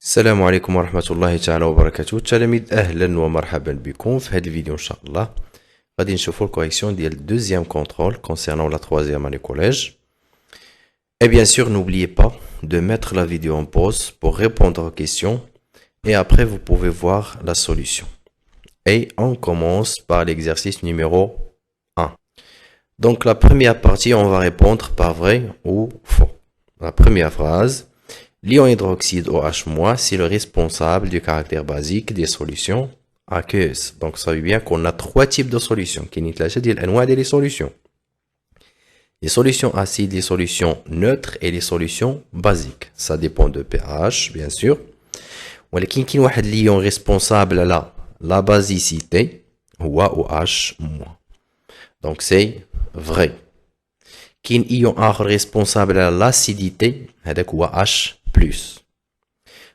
السلام عليكم ورحمة الله تعالى وبركاته. تلاميذ أهلا ومرحبا بكم في هذا الفيديو إن شاء الله. غادي نشوفوا الكوريكسيون ديال الدوزيام كونترول concernant la troisième année collège. Et bien sûr, n'oubliez pas de mettre la vidéo en pause pour répondre aux questions et après vous pouvez voir la solution. Et on commence par l'exercice numéro 1. Donc la première partie, on va répondre par vrai ou faux. La première phrase. L'ion hydroxyde OH- c'est le responsable du caractère basique des solutions aqueuses. Donc, ça veut bien qu'on a trois types de solutions. Les solutions. Les solutions acides, les solutions neutres et les solutions basiques. Ça dépend de pH, bien sûr. ولكن كاين واحد l'ion responsable à la basicité هو OH-. Donc, c'est vrai. كاين ion آخر responsable à l'acidité هذاك هو H+.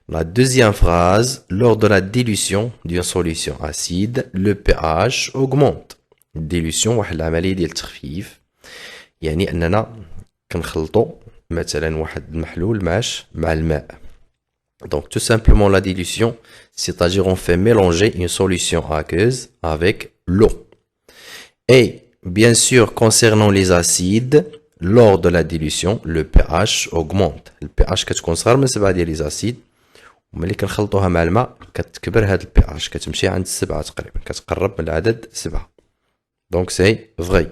La deuxième phrase, lors de la dilution d'une solution acide, le pH augmente. Dilution واحد العملية ديال التخفيف، يعني أننا كنخلطوا مثلا واحد المحلول مع الماء. Donc tout simplement la dilution, c'est-à-dire on fait mélanger une solution aqueuse avec l'eau. Et bien sûr, concernant les acides, lors de la dilution, le pH augmente. Le pH كتكون صغر من 7 ديال les acides، وملي كنخلطوها مع الماء كتكبر هاد البي كتمشي عند 7 تقريبا، كتقرب من العدد 7. Donc c'est vrai.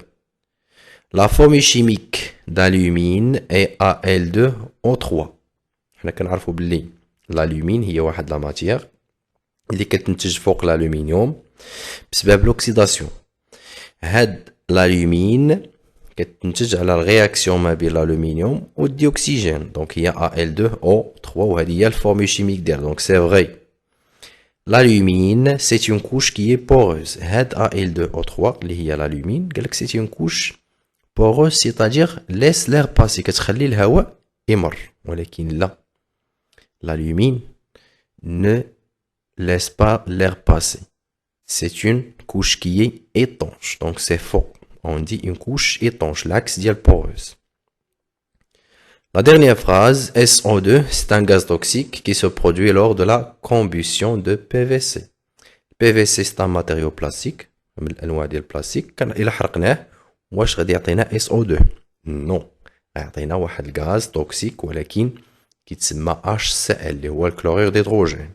La formule chimique d'alumine est Al2O3. حنا كنعرفوا باللي l'alumine هي واحد لا ماتيير اللي كتنتج فوق الالومنيوم بسبب لوكسيداسيون. هاد l'alumine كتنتج على الرياكسيون ما بين الالومنيوم والديوكسيجين. دونك هي Al2O3 وهذه هي الفورمول شيميك ديالها. دونك سي فري. L'alumine, c'est une couche qui est poreuse. هاد Al2O3 اللي هي l'alumine قالك c'est une couche poreuse, c'est-à-dire laisse l'air passer، كتخلي الهواء يمر. ولكن لا، l'alumine ne laisse pas l'air passer. C'est une couche qui est étanche. Donc c'est faux. On dit une couche étanche, l'axe ديال poreuse. La dernière phrase, SO2, c'est un gaz toxique qui se produit lors de la combustion de PVC. PVC c'est un matériau plastique من الأنواع ديال البلاستيك. إلا حرقناه واش غادي يعطينا SO2؟ non. يعطينا واحد الغاز توكسيك ولكن كيتسمى HCl اللي هو الكلورير d'hydrogène.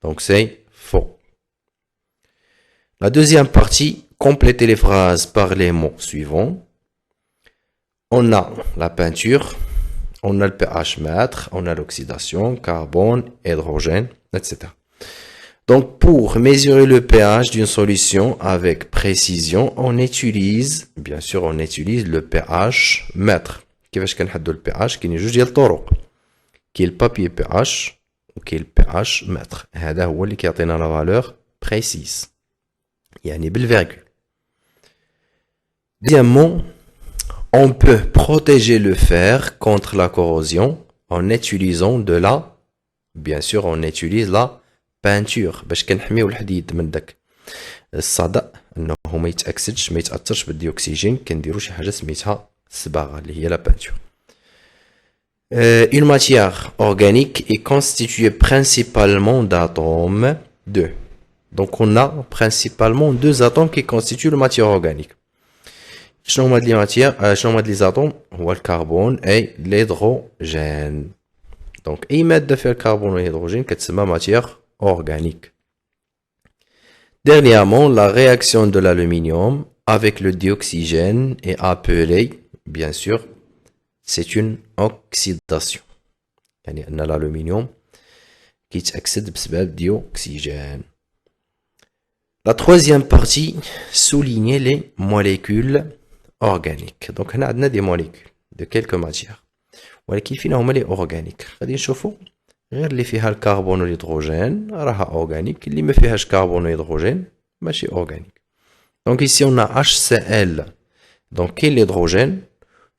Donc c'est faux. La deuxième partie, complétez les phrases par les mots suivants. On a la peinture, on a le pH mètre, on a l'oxydation, carbone, hydrogène, etc. Donc pour mesurer le pH d'une solution avec précision, on utilise le pH mètre. كيفاش كنحددوا le pH؟ كاين جوج ديال الطرق. كاين البابي pH وكاين البي mètre. هذا هو اللي كيعطينا la valeur précise. يعني بالفيرgule. Deuxièmement, on peut protéger le fer contre la corrosion en utilisant on utilise la peinture باش كنحميو الحديد من داك الصدأ انه ما يتاكسدش ما يتاثرش بالديوكسيجين. كنديروا شي حاجه سميتها الصباغه اللي هي لا peinture. Une matière organique est constituée principalement d'atomes 2. Donc on a principalement deux atomes qui constituent la matière organique. شنو هما les atomes؟ هو الكربون et l'hydrogène. Donc اي ماده فيها الكربون والهيدروجين كتسمى matière organique. Dernièrement, la réaction de l'aluminium avec le dioxygène est appelée, bien sûr, c'est une oxydation. يعني أن l'aluminium كيتأكسد بسبب dioxygène. La troisième partie, souligner les molécules organiques. Donc هنا عندنا des molécules de quelques matières. ولكن فينا هما les organiques. غادي نشوفوا غير اللي فيها الكربون والهيدروجين راها organique، اللي ما فيهاش كربون والهيدروجين ماشي organique. Donc ici on a HCl. Donc كاين l'hydrogène.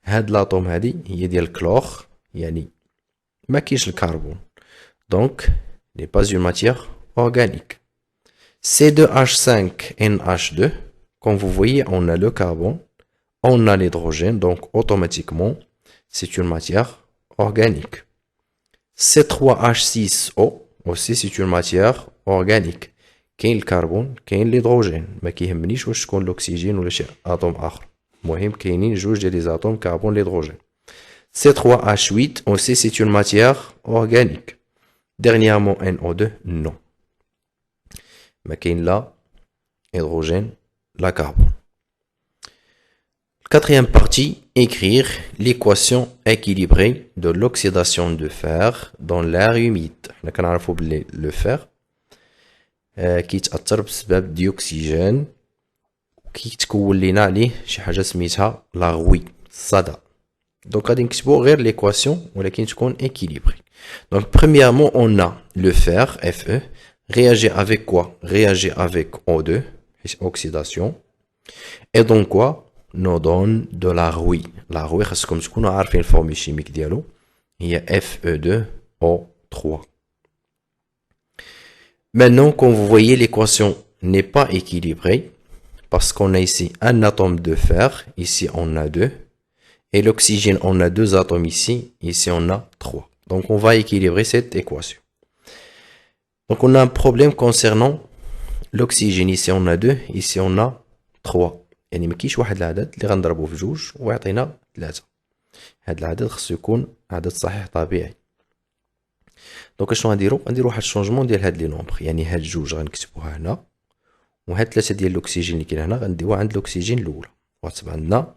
هاد لاطوم هادي هي ديال الكلور، يعني ما كاينش الكربون. Donc n'est pas une matière organique. C2H5NH2, comme vous voyez, on a le carbone, on a l'hydrogène, donc automatiquement, c'est une matière organique. C3H6O, aussi c'est une matière organique. كاين الكربون كاين الهيدروجين ما كيهمنيش واش تكون الاكسجين ولا شي اتوم اخر المهم كاينين جوج ديال لي اتوم كربون الهيدروجين C3H8 aussi c'est une matière organique. Dernièrement NO2 non ما كاين لا hydrogène la carbone. Quatrième partie, écrire l'équation équilibrée de l'oxydation de fer dans l'air humide. حنا كنعرفوا بلي le fer كيتأثر بسبب ديوكسيجين كيتكون لينا عليه شي حاجة سميتها لاغوي الصدى. Donc غادي نكتبو غير l'équation ولكن تكون équilibrée. Donc premièrement on a le fer Fe réagit avec quoi? Réagit avec O2 oxydation et donc quoi nous donne de la rouille. La rouille خاصكم تكونوا عارفين الفورمule chimique ديالو هي Fe2O3. Maintenant quand vous voyez l'équation n'est pas équilibrée parce qu'on a ici un atome de fer, ici on a 2 et l'oxygène on a 2 atomes ici on a 3. Donc on va équilibrer cette équation. Donc on a un problème concernant l'oxygène, ici on a 2 ici on a 3. يعني ما كاينش واحد العدد اللي غنضربوه في جوج ويعطينا 3. هذا العدد خصو يكون عدد صحيح طبيعي. دونك اشنو غنديرو واحد الشونجمون ديال هاد لي نومبر، يعني هاد جوج غنكتبوها هنا وهاد 3 ديال الاكسجين اللي كاين هنا غنديوها عند الاكسجين الاولى وغتبقى عندنا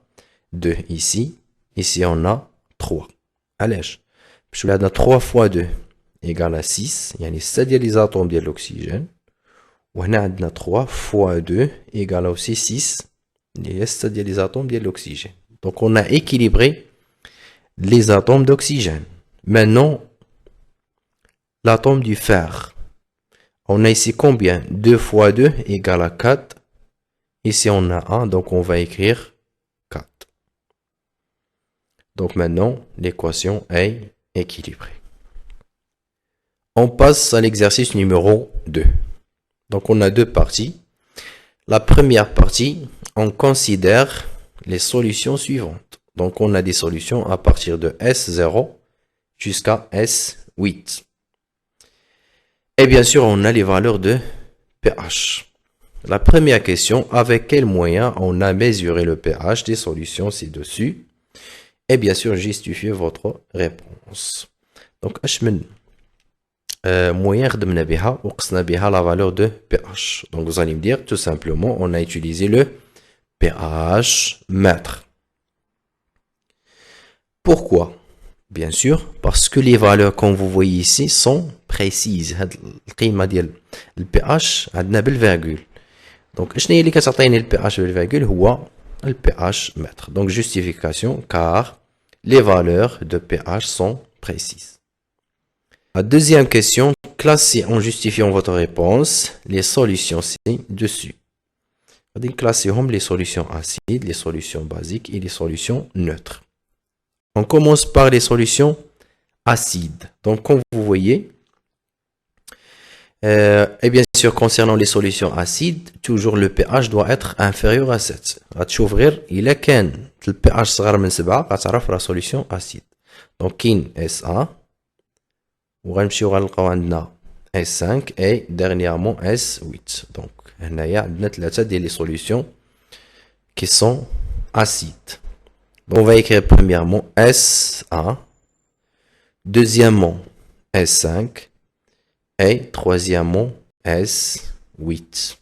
2 ici on a 3. علاش؟ باش ولا عندنا 3 fois 2 égale 6 يعني 6 ديال لي زاتوم ديال الاكسجين وهنا عندنا 3 fois 2 égale aussi 6 اللي هي 6 ديال لي زاتوم ديال الاكسجين. Donc on a équilibré les atomes d'oxygène. Maintenant l'atome du fer. On a ici combien? 2 fois 2 égale à 4. Ici on a 1 donc on va écrire 4. Donc maintenant l'équation est équilibrée. On passe à l'exercice numéro 2. Donc on a deux parties. La première partie, on considère les solutions suivantes. Donc on a des solutions à partir de S0 jusqu'à S8. Et bien sûr, on a les valeurs de pH. La première question, avec quel moyen on a mesuré le pH des solutions ci-dessus? Et bien sûr, justifiez votre réponse. Donc, moyen خدمنا بها وقسنا بها la valeur de pH. Donc vous allez me dire tout simplement on a utilisé le pH mètre. Pourquoi? Bien sûr parce que les valeurs comme vous voyez ici sont précises. هاد القيمة ديال le pH عندنا بالفيرغول. Donc شنو هي اللي كتعطيني le pH بالفيرغول هو le pH mètre. Donc justification car les valeurs de pH sont précises. La deuxième question, classez en justifiant votre réponse les solutions ci-dessus. On va classer les solutions acides, les solutions basiques et les solutions neutres. On commence par les solutions acides. Donc, comme vous voyez, et bien sûr, concernant les solutions acides, toujours le pH doit être inférieur à 7. غتشوف il est كان le pH صغر من 7 غتعرف la solution acide. Donc, كاين SA وغنمشيو غنلقاو عندنا S5 et dernièrement S8. Donc هنايا عندنا 3 ديال les solutions qui sont acides. Donc on va écrire premièrement SA, deuxièmement S5 et troisièmement S8.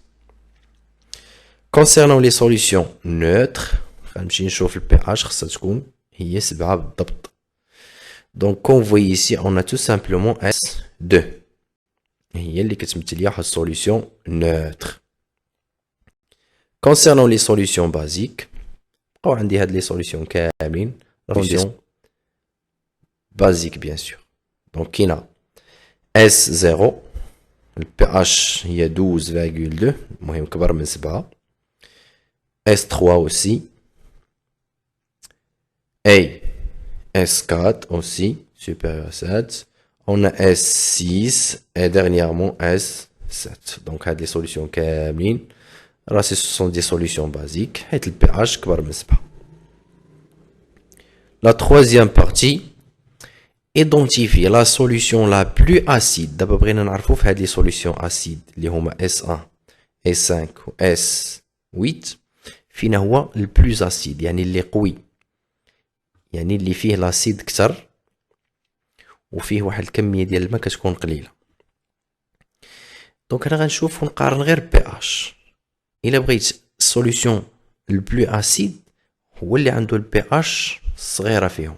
Concernant les solutions neutres, غنمشي نشوف الPH خصها تكون هي 7 بالضبط. Donc, comme vous voyez ici, on a tout simplement S2. هي اللي كتمثل ليها solution neutre. Concernant les solutions basiques, بقاو عندي هاد les solutions كاملين. Solution basique bien sûr. Donc, كاينه S0, le pH هي 12,2, المهم كبر من 7. S3 aussi. Et S4 aussi, supérieur à 7. On a S6 et dernièrement S7. Donc, il y a des solutions كاملين. Alors, ce sont des solutions basiques. Et le pH كبر من 7. La troisième partie, identifier la solution la plus acide. D'abord, nous avons les solutions acides, les S1, S5 ou S8. Finalement, le plus acide, يعني اللي قوي. يعني اللي فيه l'acide كتر وفيه واحد الكمية ديال الماء كتكون قليلة. دونك انا غنشوف ونقارن غير بي اش. الا بغيت السوليوشن البلو اسيد هو اللي عنده البي اش صغيرة فيهم.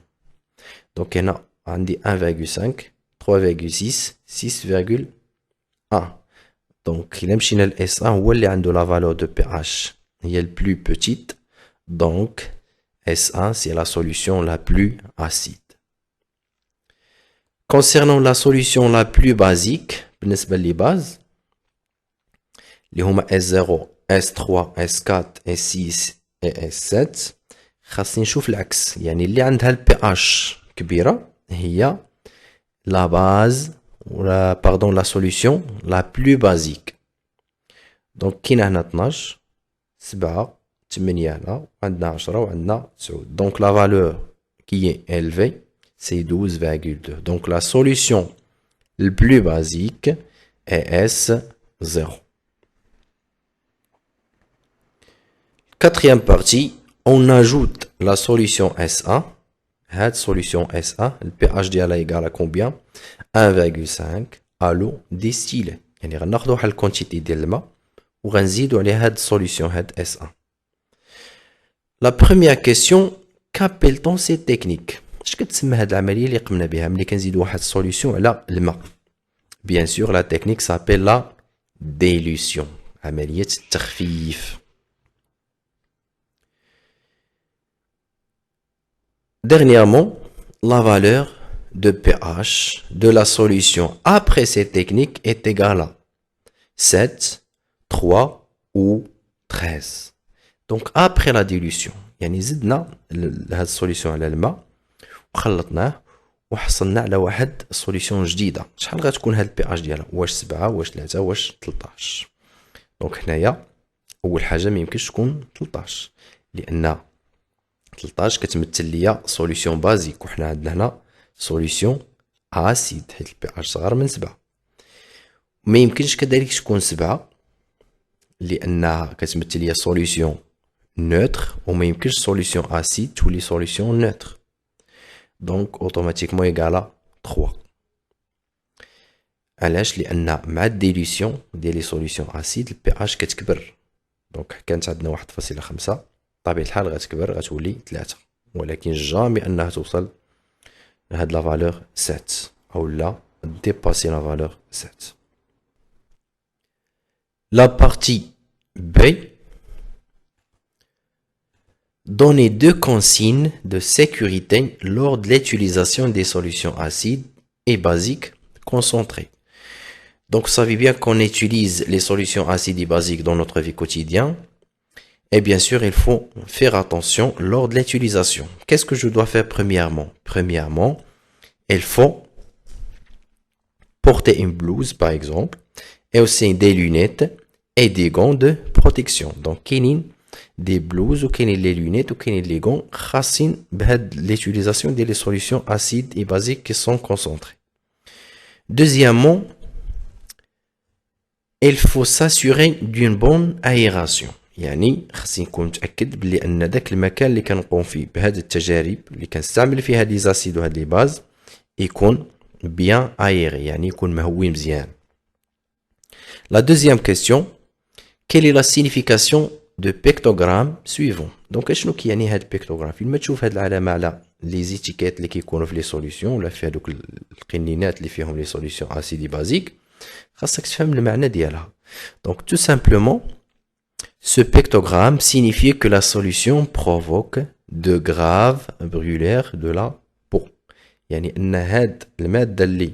دونك هنا عندي 1.5 3.6 6.1. دونك الا مشينا ل S1 هو اللي عنده لا valeur de pH هي البلو petite. Donc S1 c'est la solution la plus acide. Concernant la solution la plus basique بالنسبة لي باز اللي هما S0 S3 S4 S6 S7 خاصني نشوف العكس. يعني اللي عندها البي اش كبيرة هي لا باز ولا باردون لا سوليوشن لا بلو بازيك. دونك كاين هنا 12 7 8 هنا عندنا 10 وعندنا 9. دونك لا فالور كي est élevée c'est 12.2. Donc la solution le plus basique est S0. Quatrième partie, on ajoute la solution S1. Cette solution S1, le pH ديالها égal à combien 1.5 à l'eau distillée. يعني غناخدو واحد الكونتيتي ديال الماء وغنزيدو عليها هاد السوليوشن هاد S1. La première question, qu'appelle-t-on cette technique? اش كتسمى هاد العملية اللي قمنا بها ملي كنزيدو واحد السوليوشن على الماء؟ Bien sûr, la technique s'appelle la dilution. عملية التخفيف. Dernièrement, la valeur de pH de la solution après cette technique est égale à 7, 3 ou 13. Donc après la dilution, يعني زدنا هاد السوليوشن على الماء وخلطناه وحصلنا على واحد سوليوشن جديده. شحال غتكون هاد البي اش ديالها؟ واش 7 واش 3 واش 13؟ دونك هنايا اول حاجه ما يمكنش تكون 13 لان 13 كتمثل ليا سوليوشن بازيك وحنا عندنا هنا سوليوشن اسيد حيت البي اش صغر من 7. ما يمكنش كذلك تكون 7 لانها كتمثل ليا سوليوشن نوتر وما يمكنش سوليوشن اسيد تولي سوليوشن نوتر. Donc automatiquement égal à 3. علاش؟ لان مع الديليسيون ديال لي سوليوشن اسيد البي اش كتكبر. دونك كانت عندنا 1.5 بطبيعه الحال غتكبر غتولي 3 ولكن جامي انها توصل لهاد لا فالور 7 او لا ديباسي لا فالور 7. La partie B. Donnez deux consignes de sécurité lors de l'utilisation des solutions acides et basiques concentrées. Donc, vous savez bien qu'on utilise les solutions acides et basiques dans notre vie quotidienne. Et bien sûr, il faut faire attention lors de l'utilisation. Qu'est-ce que je dois faire premièrement? Premièrement, il faut porter une blouse, par exemple, et aussi des lunettes et des gants de protection. Donc, des blouses ou les lunettes ou les gants خاصين بهاد l'utilisation des solutions acides et basiques qui sont concentrées. Deuxièmement, il faut s'assurer d'une bonne aération. يعني خاصني نكون متاكد بلي ان داك المكان اللي كنقوم فيه بهاد التجارب اللي كنستعمل فيه هاد لي زاسيد وهاد لي باز يكون bien aéré يعني يكون مهوي مزيان. La deuxième question, quelle est la signification de pictogramme suivant. Donc اشنو كيعني هاد البيكتوغرام؟ فين ما تشوف هاد العلامه على لي زيتيكيت اللي كيكونوا في لي سوليوشن ولا في هذوك القنينات اللي فيهم لي سوليوشن اسيدي بازيك خاصك تفهم المعنى ديالها. Donc tout simplement ce pictogramme signifie que la solution provoque de graves brûlures de la peau. يعني ان هاد الماده اللي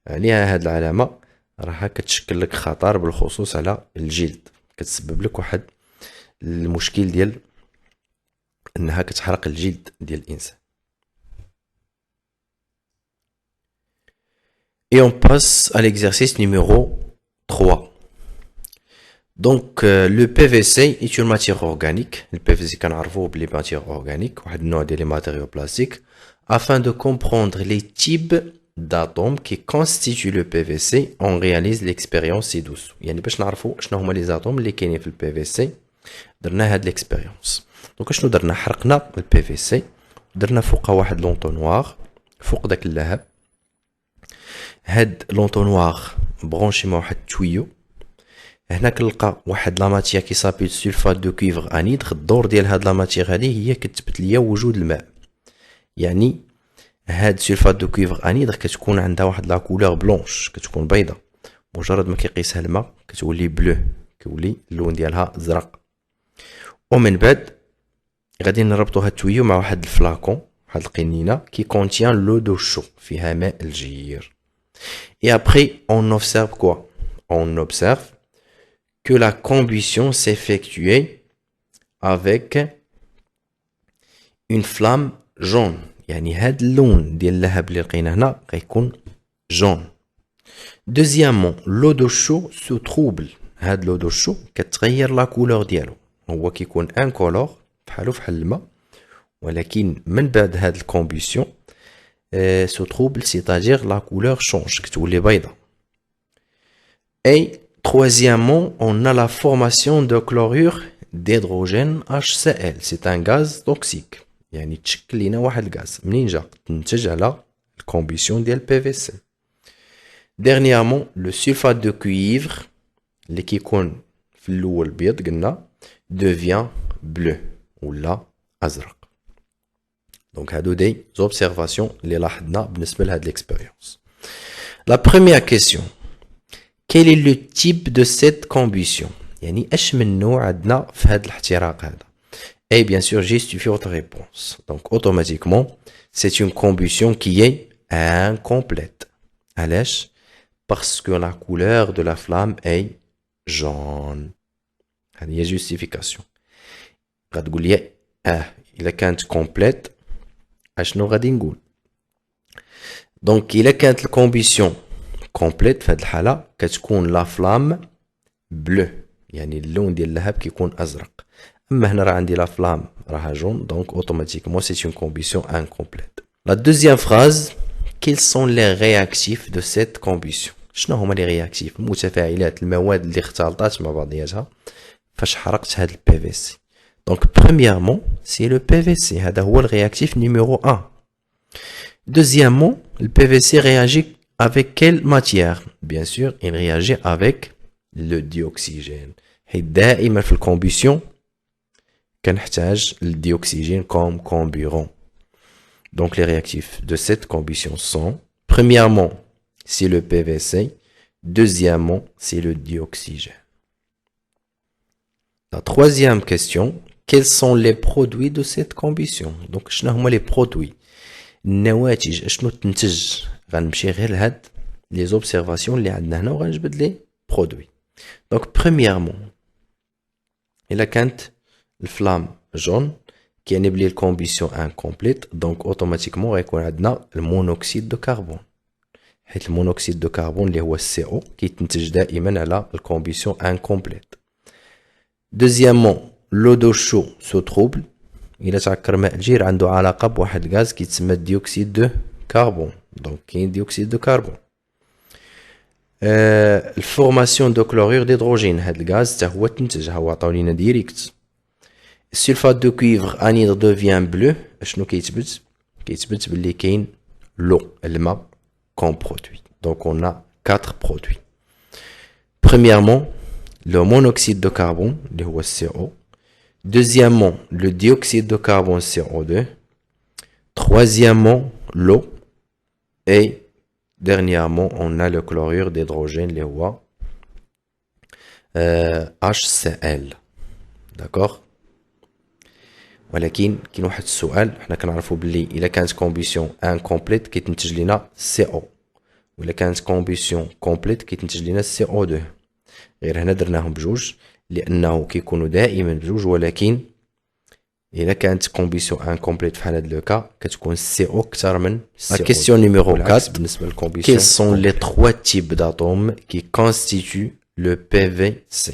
عليها هاد العلامه راها كتشكل لك خطر بالخصوص على الجلد كتسبب لك واحد المشكل ديال انها كتحرق الجلد ديال الانسان. Et on passe à l'exercice numéro 3. Donc le PVC est une matière organique. Le PVC كنعرفوه بلي matière organique واحد النوع ديال لي ماتيريو بلاستيك Afin de comprendre les types d'atomes qui constituent le PVC, on réalise l'expérience ci-dessous. يعني باش نعرفوا شنو هما les atomes اللي كاينين في الPVC درنا هاد l'expérience. دونك شنو درنا؟ حرقنا الPVC درنا فوقها واحد لونطونوار فوق داك اللهب. هاد لونطونوار برونشي مع واحد التويو. هنا كنلقى واحد لا ماتيير كي سابيل سولفات دو كويفر انيدغ. الدور ديال هاد لا ماتيير هادي هي كتثبت ليا وجود الماء. يعني هاد سولفات دو كويفر انيدغ كتكون عندها واحد لا كولور بلونش، كتكون بيضة. مجرد ما كيقيسها الماء كتولي بلو، كيولي اللون ديالها ازرق. ومن بعد غادي نربطو هاد التويو مع واحد الفلاكون، واحد القنينة كي كونتيان لو دو شو، فيها ماء الجير. Et après on observe quoi? On observe que la combustion s'effectuait avec une flamme jaune. يعني هاد اللون ديال اللهب اللي لقينا هنا غيكون jaune. Deuxièmement, l'eau de chaud se trouble. هاد l'eau de chaud كتغير لا كولور ديالو، هو كيكون انكولور بحالو فحال الماء، ولكن من بعد هاد الكومبوسيون se trouble, c'est-à-dire la couleur change, كتولي بيضة. Et troisièmement, on a la formation de chlorure d'hydrogène HCl. C'est un gaz toxique. يعني تشكل لينا واحد الغاز. منين جا؟ تنتج على الكومبوسيون ديال PVC. Dernièrement, le sulfate de cuivre اللي كيكون في الأول بيض قلنا devient bleu ولا أزرق. Donc هادو دي observations اللي لاحظنا بالنسبة لهاد l'expérience. La première question. Quel est le type de cette combustion? يعني اش من نوع عندنا في هاد الاحتراق هذا؟ Et bien sûr, j'ai suffi votre réponse. Donc automatiquement, c'est une combustion qui est incomplète. علاش؟ Parce que la couleur de la flamme est jaune. هذه هي justification. غتقول لي إلا كانت complète اشنو غادي نقول؟ دونك إلا كانت الكومبوسيون كومبليت في هاد الحالة كتكون لا فلام بلو، يعني اللون ديال اللهب كيكون أزرق. أما هنا راه عندي لا فلام راها جون، دونك automatiquement c'est une combustion incomplète. La deuxième phrase, quels sont les réactifs de cette combustion? شنو هما لي رياكتيف؟ المتفاعلات، المواد اللي اختلطات مع بعضياتها فاش حرقت هاد الPVC. Donc premièrement, c'est le PVC. هذا هو le réactif numéro 1. Deuxièmement, le PVC réagit avec quelle matière? Bien sûr, il réagit avec le dioxygène. Et دائما في الكومبوسيون كنحتاج الديوكسيجين comme carburant. Donc les réactifs de cette combustion sont, premièrement, c'est le PVC. Deuxièmement, c'est le dioxygène. La troisième question, quels sont les produits de cette combustion? Donc شنو هما les produits؟ النواتج اشنو تنتج؟ غنمشي غير لهاد لي زوبسيرفاسيون اللي عندنا هنا وغنجبد لي برودوي. دونك بريميرمون الا كانت الفلام جون كيعني بلي الكومبوسيون انكومبليت، دونك اوتوماتيكمون غيكون عندنا المونوكسيد دو كربون، حيت المونوكسيد دو كربون اللي هو CO كيتنتج دائما على الكومبوسيون انكومبليت. Deuxièmement, l'eau de chaud se trouble. إلا تعكر ماء الجير عنده علاقة بواحد الغاز كيتسمى ديوكسيد دو كربون، دونك كاين ديوكسيد دو كربون. الفورماسيون دو كلورير ديدروجين، هاد الغاز حتى هو تنتج، ها هو عطاو لينا ديريكت. السلفات دو كويفر انيدر دوفيان بلو، اشنو كيتبت؟ كيتبت بلي كاين لو الماء كون برودوي. دونك اون ا 4 برودوي. Premièrement, le monoxyde de carbone, اللي هو CO. Deuxièmement, le dioxyde de carbone CO2. Troisièmement, l'eau. Et dernièrement, on a le chlorure d'hydrogène, اللي هو HCl. D'accord? ولكن كاين واحد السؤال، حنا كنعرفوا بلي الا كانت كومبوسيون انكومبليت كيتنتج لينا CO، ولا كانت كومبوسيون كومبليت كيتنتج لينا CO2. غير هنا درناهم بجوج لانه كيكونوا دائما بجوج، ولكن الا كانت كومبوسيون انكومبليت في هذا لو كا كتكون CO اكثر من CO. La question numéro 4 بالنسبه للكومبوسيون. Quels sont les 3 types d'atomes qui constituent le PVC?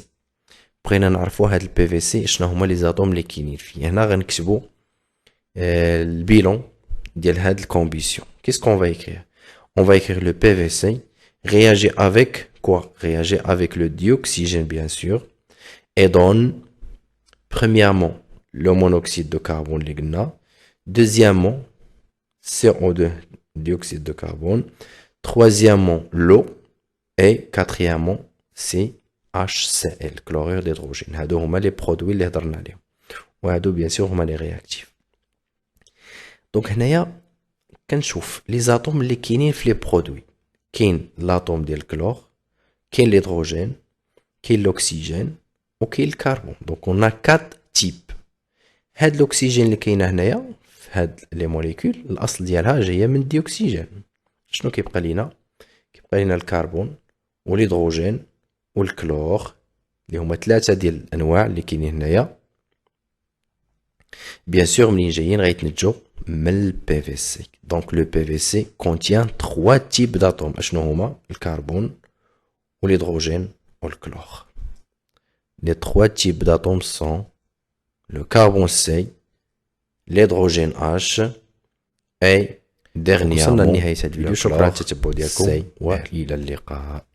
بغينا نعرفوا هاد الPVC شنو هما لي زاتوم اللي كاينين فيه. هنا غنكتبوا البيلون ديال هاد الكومبيسيون. Qu'est-ce qu'on va écrire? On va écrire le PVC réagit avec quoi? Réagit avec le dioxygène bien sûr et donne premièrement le monoxyde de carbone اللي قلنا, deuxièmement CO2 dioxyde de carbone, troisièmement l'eau et quatrièmement CHCl chlorure d'hydrogène. هادو هما les produits اللي هضرنا عليهم وهادو bien sûr هما les réactifs. دونك هنايا كنشوف لي زاتوم اللي كاينين في لي برودوي. كاين لاتوم ديال الكلور, كاين الهيدروجين, كاين الاكسجين وكاين الكربون. دونك اون 4 تيب. هاد الاكسجين اللي كاينه هنايا في هاد لي موليكول الاصل ديالها جايه من الديوكسيجين. شنو كيبقى لينا؟ كيبقى لينا الكربون والهيدروجين والكلور اللي هما 3 ديال الانواع اللي كاينين هنايا. Bien sûr, منين جايين غيتنتجو من البي في سي. دونك لو بي في سي contient 3 types d'atomes. اشنو هما؟ الكربون والهيدروجين والكلور. Les 3 types d'atomes sont le carbone C, l'hydrogène H et dernièrement وصلنا لنهاية هاد الفيديو. شكرا على التتبع ديالكم وإلى اللقاء.